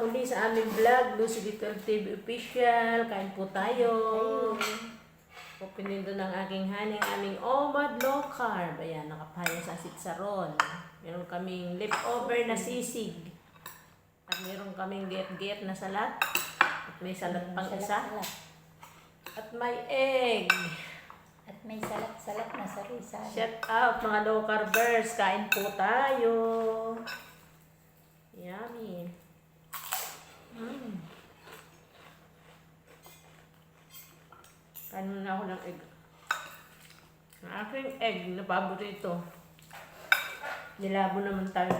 muli sa aming vlog, Lucy Little TV Official. Kain po tayo. Opening doon ng aking haning, aming OMAD low carb. Ayan, nakapaya sa sitsaron. Meron kaming leftover na sisig. At meron kaming get-get na salat. At may salat pang isa. At may egg. At may salat-salat na sari-sari. Shout out mga low carbers. Kain po tayo. Yummy. Kain muna ako ng egg. Ang aking egg na paborito. Nilabo naman tayo.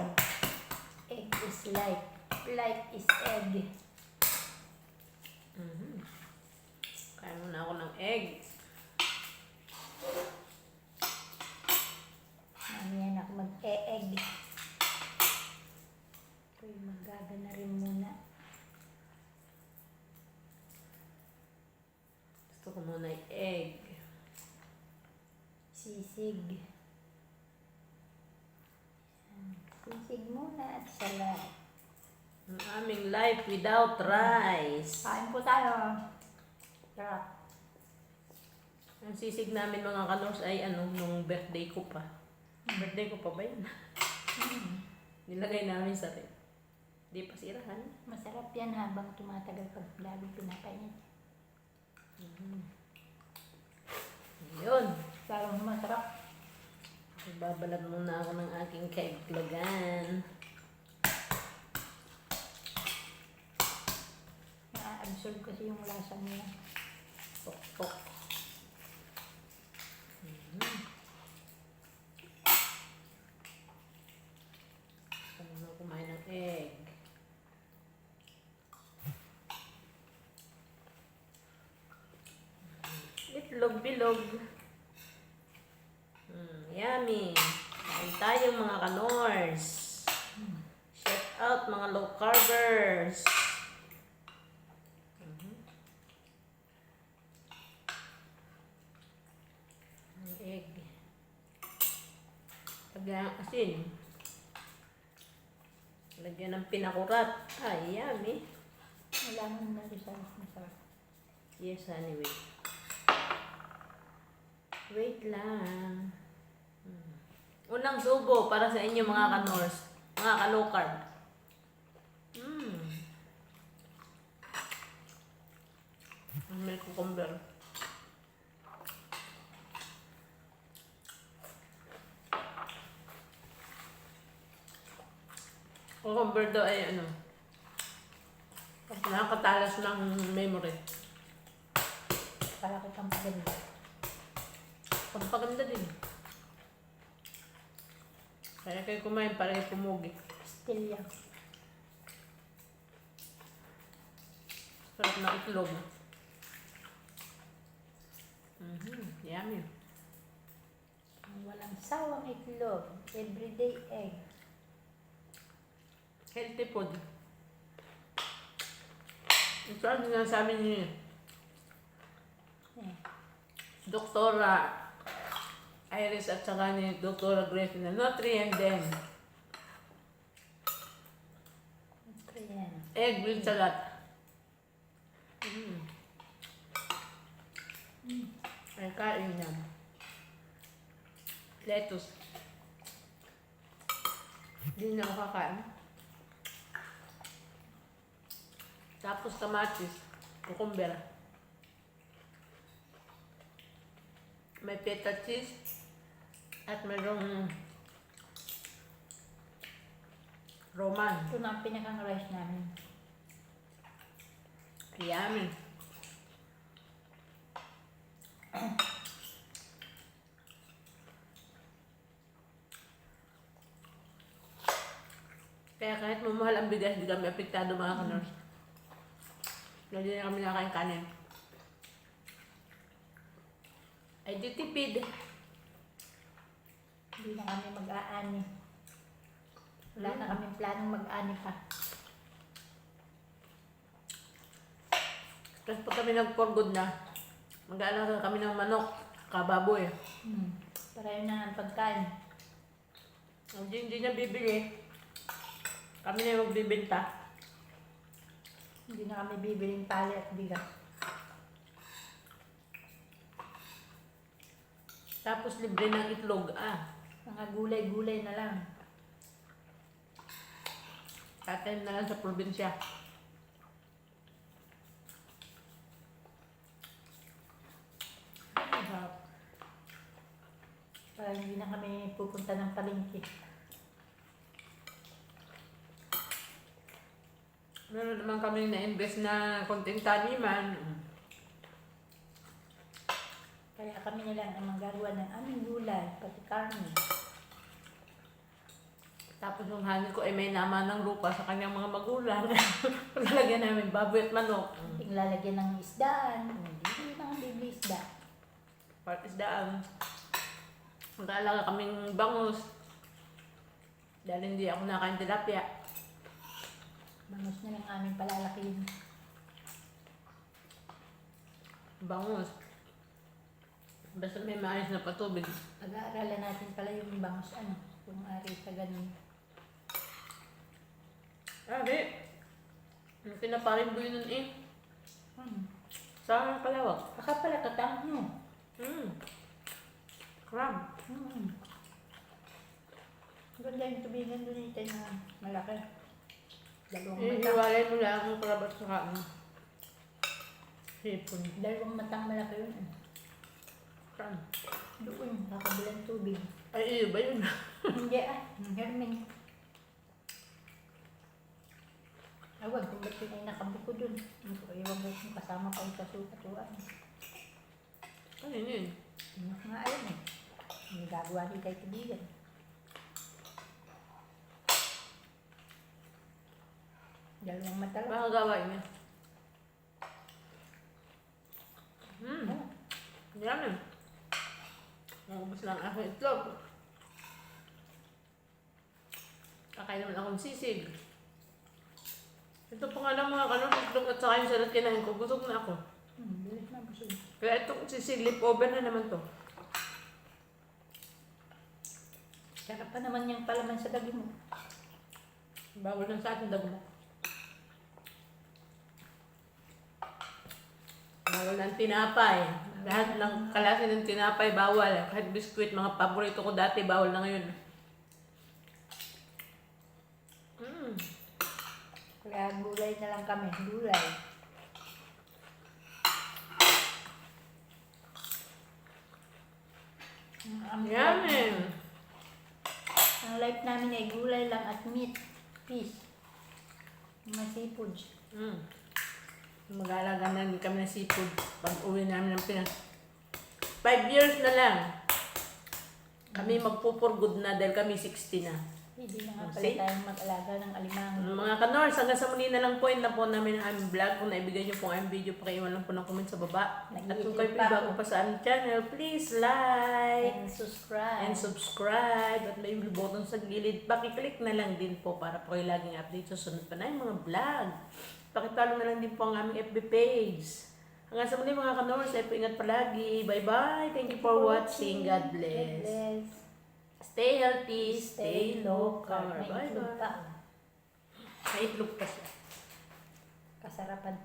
Egg is life. Life is egg. Kain muna ako ng egg. Mamaya na ako mag-e-egg. Ako'y magaga na rin muna. Gusto ko muna yung egg. Sisig. Sisig muna at salat. Ang aming life without rice. Kain po tayo. Sarap. Ang sisig namin mga kanors ay nung birthday ko pa. Birthday ko pa ba yun? Nilagay namin sa rep. Di pa sirahan. Masarap yan habang tumatagal pag lalo pinapainit. Yun. Parang masarap. Babalad muna ako ng aking kaiglagan. Na-absorb kasi yung lasa niya. Tok-tok. Ano kumain ng egg. Itlog bilog. Yummy. Kain tayo mga kanors. Shout out mga low carbers. Egg. Lagyan ng asin. Lagyan ng pinakurat. Ay, yummy. Malaman na rin sa masarap. Yes, honey, wait. Wait lang. Unang subo para sa inyo mga kanors. Mga ka-low carb. Ang milk cucumber. Cucumber daw ay nakakatalas ng memory. Para kay pampaganda. Pampaganda din. Kaya kayo kumain para kayo pumugi. Still yan. Sarap ng itlog. Yummy. Ang walang sawang itlog. Everyday egg. Healthy food. Ito ang sinasabi niyo. Doktora Iris at saka ni Doktora Grace na nutrient din. Ito yan. Egg with salat. Ay kain yan. Lettuce. Hindi na ako kakain. Tapos kamatis. Cucumber. May feta cheese. At mayroong Roman. Ito na ang pinakang rice namin. Yummy. Kaya kahit mamahal ang bigas, di kami apektado mga kanors. Hindi na kami nakain kanin. Ay di tipid. Hindi na kami mag-aani. Wala na kaming planong mag-aani pa. Tapos pag kami nag-for good na, mag-aalaga kami ng manok, kababoy. Para yun na ang pagkain. Hindi na bibili. Kami na yung magbibenta. Hindi na kami bibiling pali at bigas. Tapos libre ng itlog. Mga gulay-gulay na lang. Tatem na lang sa probinsya. Masarap. Para hindi na kami pupunta ng palengke. Meron naman kami na-invest na konting taniman. Kaya kami na lang ang magagawa ng aming gulay, pati karne. Tapos yung honey ko ay may naman ng lupa sa kanyang mga magulang. Lalagyan namin baboy at manok. Ting lalagyan ng isdaan. Hindi na kami bibili isda. Partisdaan. Mag-aalaga kaming bangus. Dahil hindi ako nakain tilapia. Bangus na lang aming palalakihin. Bangus. Basta may maayos na patubig. Pag-aaralan natin pala yung bangus kung ari sa ganun. Sabi, yung pinaparin mo yun nun eh. Sa Kalawag. Baka pala katang mo. Crab. Ganda yung tubigan doon ito na malaki. Dalawang matang. Hiwalay mo lang ang crab at saka hipon. Dalawang matang malaki yun. Saan? Doon, kakabilang tubig. Ay, iyo ba yun? Hindi Hermin. Awag, kung ba't yun ay nakabuko dun. Iwan mo kung kasama pa yung kasukatuan. Ano yun? Inak nga ayun eh. May gagawa din tayo tubigan. Dalawang mata lang. Baka gawain niya. Oh, Yummy. Naubos lang ako itlog. Kakain naman akong sisig. Ito pa nga lang mga kanon, itlog at saka yung salad kinain ko. Busog na ako. bilis na busog. Kaya itong sisig, lip over na naman to. Sarap pa naman yung palaman sa dagi mo. Bawal lang sa ating dagmo. Bawal ng tinapay. Lahat ng klase ng tinapay bawal. Kahit biskuit, mga paborito ko dati, bawal na ngayon. Kaya gulay na lang kami. Gulay. Yummy! Ang life namin ay gulay lang at meat. Fish. Mga seafoods. Mag-aalaga na din kami ng seafood pag uwi namin ng Pinas. 5 years na lang. Kami magpupurgod na dahil kami 60 na. Hindi na nga pala See? tayong mag-alaga ng alimango. Mga kanors, hanggang sa muli na lang po, na po namin ang aming vlog. Kung naibigay niyo po ang aming video, pakiiwan lang po ng comment sa baba. At kung kayo po bago pa sa aming channel, please like And subscribe. and subscribe. At may button sa gilid, pakiclick na lang din po para po kayo laging update sa sunod pa na yung mga vlog. Pakitalo na lang din po ang aming FB page. Hanggang sa muli mga kanors, ay po ingat palagi. Bye-bye. Thank you for watching. God bless. God bless. Stay healthy, stay low carb. May itlog Bye-bye. pa. May itlog pa siya. Kasarapan